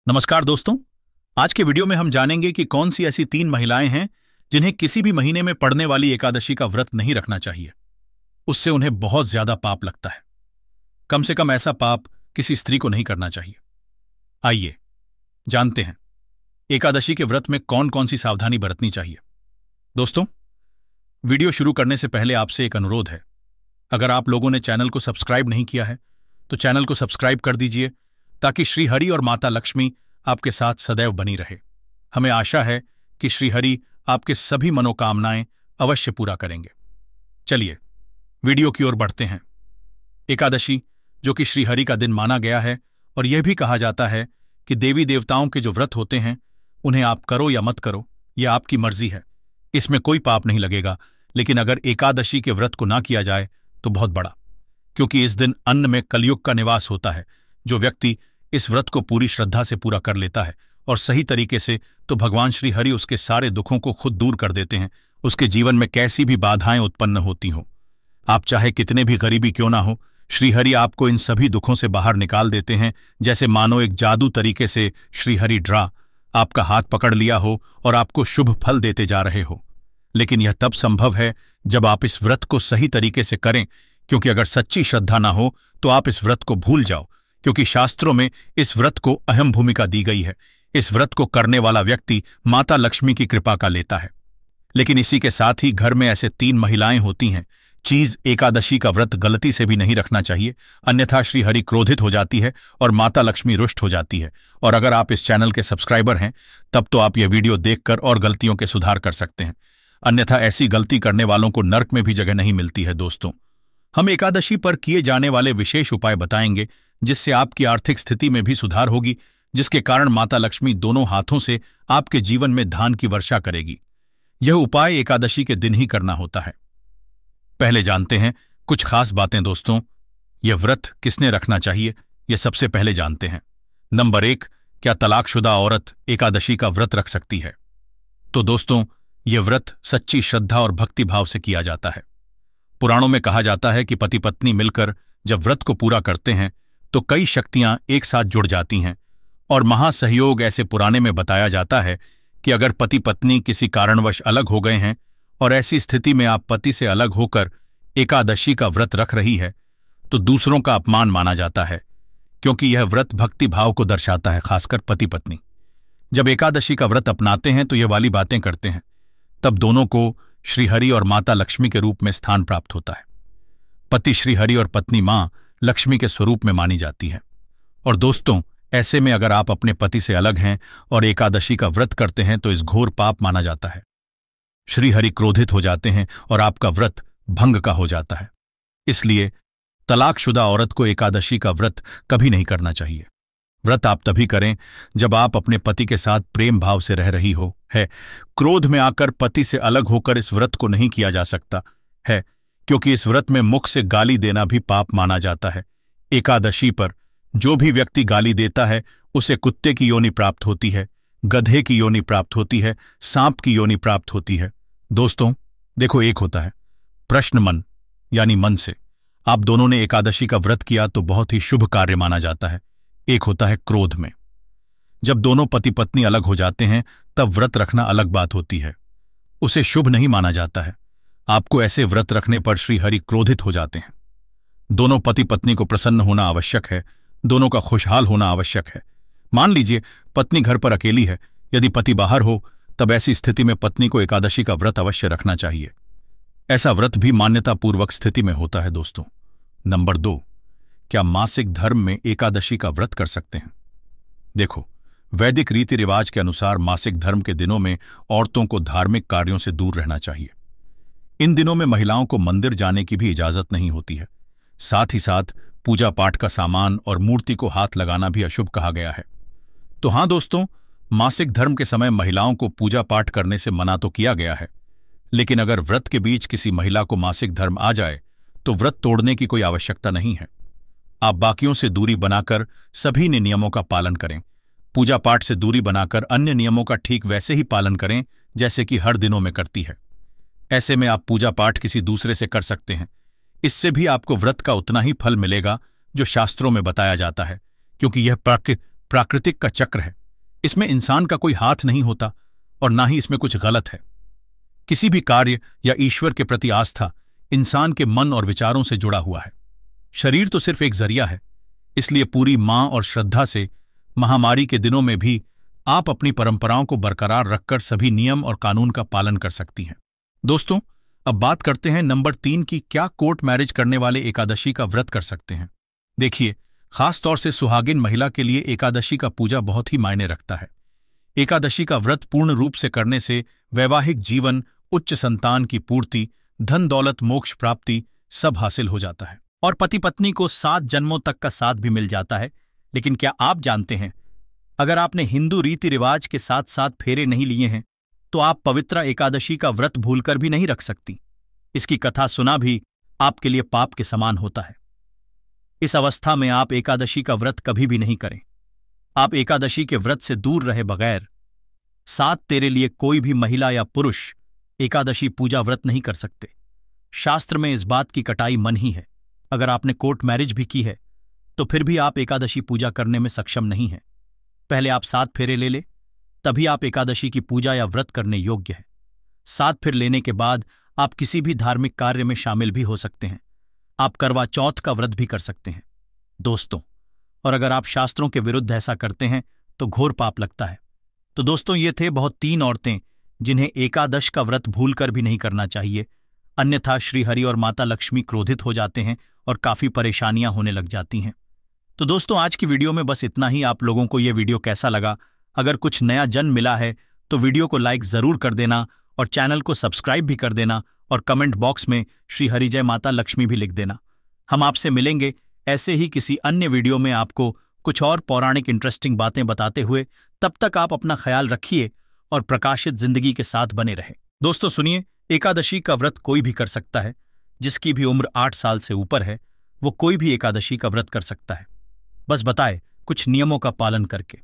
नमस्कार दोस्तों। आज के वीडियो में हम जानेंगे कि कौन सी ऐसी 3 महिलाएं हैं जिन्हें किसी भी महीने में पड़ने वाली एकादशी का व्रत नहीं रखना चाहिए। उससे उन्हें बहुत ज्यादा पाप लगता है। कम से कम ऐसा पाप किसी स्त्री को नहीं करना चाहिए। आइए जानते हैं एकादशी के व्रत में कौन कौन सी सावधानी बरतनी चाहिए। दोस्तों, वीडियो शुरू करने से पहले आपसे एक अनुरोध है। अगर आप लोगों ने चैनल को सब्सक्राइब नहीं किया है तो चैनल को सब्सक्राइब कर दीजिए ताकि श्रीहरि और माता लक्ष्मी आपके साथ सदैव बनी रहे। हमें आशा है कि श्रीहरि आपके सभी मनोकामनाएं अवश्य पूरा करेंगे। चलिए वीडियो की ओर बढ़ते हैं। एकादशी, जो कि श्रीहरि का दिन माना गया है, और यह भी कहा जाता है कि देवी देवताओं के जो व्रत होते हैं उन्हें आप करो या मत करो, यह आपकी मर्जी है। इसमें कोई पाप नहीं लगेगा। लेकिन अगर एकादशी के व्रत को ना किया जाए तो बहुत बड़ा, क्योंकि इस दिन अन्न में कलयुग का निवास होता है। जो व्यक्ति इस व्रत को पूरी श्रद्धा से पूरा कर लेता है और सही तरीके से, तो भगवान श्रीहरि उसके सारे दुखों को खुद दूर कर देते हैं। उसके जीवन में कैसी भी बाधाएं उत्पन्न होती हों, आप चाहे कितने भी गरीबी क्यों ना हो, श्रीहरि आपको इन सभी दुखों से बाहर निकाल देते हैं। जैसे मानो एक जादू तरीके से श्रीहरि ड्रा आपका हाथ पकड़ लिया हो और आपको शुभ फल देते जा रहे हो। लेकिन यह तब संभव है जब आप इस व्रत को सही तरीके से करें, क्योंकि अगर सच्ची श्रद्धा ना हो तो आप इस व्रत को भूल जाओ, क्योंकि शास्त्रों में इस व्रत को अहम भूमिका दी गई है। इस व्रत को करने वाला व्यक्ति माता लक्ष्मी की कृपा का लेता है। लेकिन इसी के साथ ही घर में ऐसे 3 महिलाएं होती हैं। चीज एकादशी का व्रत गलती से भी नहीं रखना चाहिए, अन्यथा श्रीहरि क्रोधित हो जाती है और माता लक्ष्मी रुष्ट हो जाती है। और अगर आप इस चैनल के सब्सक्राइबर हैं तब तो आप यह वीडियो देखकर और गलतियों के सुधार कर सकते हैं, अन्यथा ऐसी गलती करने वालों को नर्क में भी जगह नहीं मिलती है। दोस्तों, हम एकादशी पर किए जाने वाले विशेष उपाय बताएंगे जिससे आपकी आर्थिक स्थिति में भी सुधार होगी, जिसके कारण माता लक्ष्मी दोनों हाथों से आपके जीवन में धान की वर्षा करेगी। यह उपाय एकादशी के दिन ही करना होता है। पहले जानते हैं कुछ खास बातें। दोस्तों, यह व्रत किसने रखना चाहिए, यह सबसे पहले जानते हैं। नंबर 1, क्या तलाकशुदा औरत एकादशी का व्रत रख सकती है? तो दोस्तों, यह व्रत सच्ची श्रद्धा और भक्ति भाव से किया जाता है। पुराणों में कहा जाता है कि पति पत्नी मिलकर जब व्रत को पूरा करते हैं तो कई शक्तियां एक साथ जुड़ जाती हैं, और महासहयोग ऐसे पुराने में बताया जाता है कि अगर पति पत्नी किसी कारणवश अलग हो गए हैं और ऐसी स्थिति में आप पति से अलग होकर एकादशी का व्रत रख रही है तो दूसरों का अपमान माना जाता है, क्योंकि यह व्रत भक्ति भाव को दर्शाता है। खासकर पति पत्नी जब एकादशी का व्रत अपनाते हैं तो ये वाली बातें करते हैं, तब दोनों को श्रीहरि और माता लक्ष्मी के रूप में स्थान प्राप्त होता है। पति श्रीहरि और पत्नी मां लक्ष्मी के स्वरूप में मानी जाती है। और दोस्तों, ऐसे में अगर आप अपने पति से अलग हैं और एकादशी का व्रत करते हैं तो इस घोर पाप माना जाता है। श्रीहरि क्रोधित हो जाते हैं और आपका व्रत भंग का हो जाता है। इसलिए तलाकशुदा औरत को एकादशी का व्रत कभी नहीं करना चाहिए। व्रत आप तभी करें जब आप अपने पति के साथ प्रेम भाव से रह रही हो है। क्रोध में आकर पति से अलग होकर इस व्रत को नहीं किया जा सकता है, क्योंकि इस व्रत में मुख से गाली देना भी पाप माना जाता है। एकादशी पर जो भी व्यक्ति गाली देता है उसे कुत्ते की योनि प्राप्त होती है, गधे की योनि प्राप्त होती है, सांप की योनि प्राप्त होती है। दोस्तों देखो, एक होता है प्रश्न मन, यानी मन से आप दोनों ने एकादशी का व्रत किया तो बहुत ही शुभ कार्य माना जाता है। एक होता है क्रोध में। जब दोनों पति पत्नी अलग हो जाते हैं तब व्रत रखना अलग बात होती है, उसे शुभ नहीं माना जाता है। आपको ऐसे व्रत रखने पर श्रीहरि क्रोधित हो जाते हैं। दोनों पति पत्नी को प्रसन्न होना आवश्यक है, दोनों का खुशहाल होना आवश्यक है। मान लीजिए पत्नी घर पर अकेली है, यदि पति बाहर हो तब ऐसी स्थिति में पत्नी को एकादशी का व्रत अवश्य रखना चाहिए। ऐसा व्रत भी मान्यतापूर्वक स्थिति में होता है। दोस्तों, नंबर 2, क्या मासिक धर्म में एकादशी का व्रत कर सकते हैं? देखो, वैदिक रीति रिवाज के अनुसार मासिक धर्म के दिनों में औरतों को धार्मिक कार्यों से दूर रहना चाहिए। इन दिनों में महिलाओं को मंदिर जाने की भी इजाजत नहीं होती है। साथ ही साथ पूजा पाठ का सामान और मूर्ति को हाथ लगाना भी अशुभ कहा गया है। तो हाँ दोस्तों, मासिक धर्म के समय महिलाओं को पूजा पाठ करने से मना तो किया गया है, लेकिन अगर व्रत के बीच किसी महिला को मासिक धर्म आ जाए तो व्रत तोड़ने की कोई आवश्यकता नहीं है। आप बाकियों से दूरी बनाकर सभी ने नियमों का पालन करें। पूजा पाठ से दूरी बनाकर अन्य नियमों का ठीक वैसे ही पालन करें जैसे कि हर दिनों में करती है। ऐसे में आप पूजा पाठ किसी दूसरे से कर सकते हैं। इससे भी आपको व्रत का उतना ही फल मिलेगा जो शास्त्रों में बताया जाता है, क्योंकि यह प्राकृतिक का चक्र है। इसमें इंसान का कोई हाथ नहीं होता और ना ही इसमें कुछ गलत है। किसी भी कार्य या ईश्वर के प्रति आस्था इंसान के मन और विचारों से जुड़ा हुआ है। शरीर तो सिर्फ एक जरिया है। इसलिए पूरी मां और श्रद्धा से महामारी के दिनों में भी आप अपनी परंपराओं को बरकरार रखकर सभी नियम और कानून का पालन कर सकती हैं। दोस्तों, अब बात करते हैं नंबर 3 की। क्या कोर्ट मैरिज करने वाले एकादशी का व्रत कर सकते हैं? देखिए, खास तौर से सुहागिन महिला के लिए एकादशी का पूजा बहुत ही मायने रखता है। एकादशी का व्रत पूर्ण रूप से करने से वैवाहिक जीवन, उच्च संतान की पूर्ति, धन दौलत, मोक्ष प्राप्ति सब हासिल हो जाता है और पति पत्नी को 7 जन्मों तक का साथ भी मिल जाता है। लेकिन क्या आप जानते हैं, अगर आपने हिंदू रीति रिवाज के साथ साथ फेरे नहीं लिए हैं तो आप पवित्र एकादशी का व्रत भूलकर भी नहीं रख सकती। इसकी कथा सुना भी आपके लिए पाप के समान होता है। इस अवस्था में आप एकादशी का व्रत कभी भी नहीं करें। आप एकादशी के व्रत से दूर रहे बगैर 7 तेरे लिए कोई भी महिला या पुरुष एकादशी पूजा व्रत नहीं कर सकते। शास्त्र में इस बात की कटाई मन ही है। अगर आपने कोर्ट मैरिज भी की है तो फिर भी आप एकादशी पूजा करने में सक्षम नहीं हैं। पहले आप 7 फेरे ले ले, तभी आप एकादशी की पूजा या व्रत करने योग्य है। 7 फेरे लेने के बाद आप किसी भी धार्मिक कार्य में शामिल भी हो सकते हैं। आप करवा चौथ का व्रत भी कर सकते हैं दोस्तों। और अगर आप शास्त्रों के विरुद्ध ऐसा करते हैं तो घोर पाप लगता है। तो दोस्तों, ये थे बहुत 3 औरतें जिन्हें एकादश का व्रत भूलकर भी नहीं करना चाहिए, अन्यथा श्री हरि और माता लक्ष्मी क्रोधित हो जाते हैं और काफी परेशानियां होने लग जाती हैं। तो दोस्तों, आज की वीडियो में बस इतना ही। आप लोगों को यह वीडियो कैसा लगा? अगर कुछ नया जन मिला है तो वीडियो को लाइक जरूर कर देना और चैनल को सब्सक्राइब भी कर देना और कमेंट बॉक्स में श्री हरि जय माता लक्ष्मी भी लिख देना। हम आपसे मिलेंगे ऐसे ही किसी अन्य वीडियो में आपको कुछ और पौराणिक इंटरेस्टिंग बातें बताते हुए। तब तक आप अपना ख्याल रखिए और प्रकाशित जिंदगी के साथ बने रहें। दोस्तों सुनिए, एकादशी का व्रत कोई भी कर सकता है। जिसकी भी उम्र 8 साल से ऊपर है वो कोई भी एकादशी का व्रत कर सकता है, बस बताए कुछ नियमों का पालन करके।